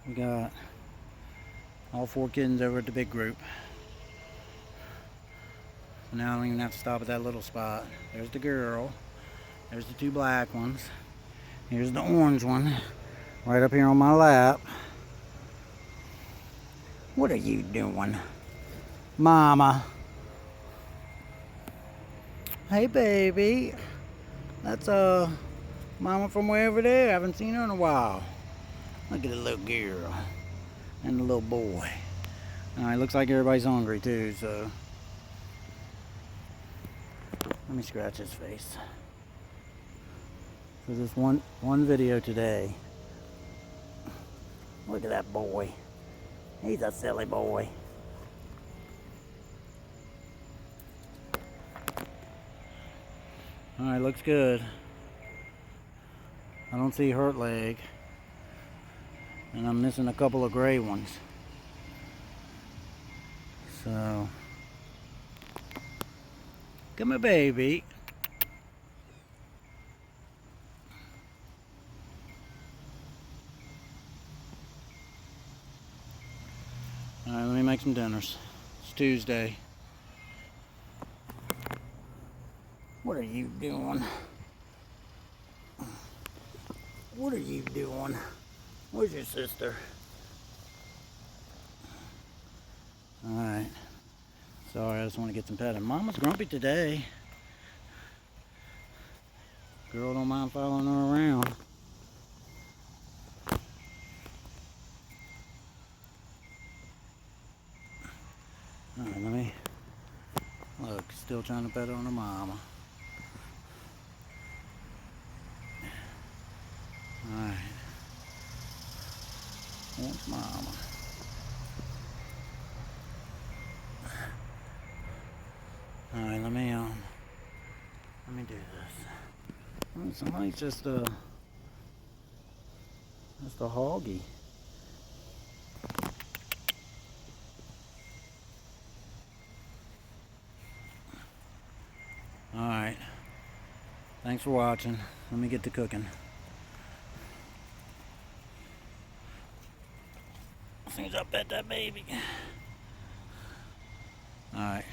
We got all 4 kittens over at the big group. So now I don't even have to stop at that little spot. There's the girl. There's the 2 black ones. Here's the orange one, right up here on my lap. What are you doing, Mama? Hey, baby. That's Mama from way over there. I haven't seen her in a while. Look at the little girl and the little boy. Alright, looks like everybody's hungry too, so let me scratch his face. So just one video today. Look at that boy. He's a silly boy. Alright, looks good. I don't see hurt leg. And I'm missing a couple of gray ones. So, come here, baby. Alright, let me make some dinners. It's Tuesday. What are you doing? What are you doing? Where's your sister? Alright. Sorry, I just want to get some petting. Mama's grumpy today. Girl don't mind following her around. Alright, let me... Look, still trying to pet on her mama. Alright. Wants mama. Alright, let me do this. Oh, somebody's just a hoggy. Alright. Thanks for watching. Let me get to cooking. As soon as I pet that baby. Alright.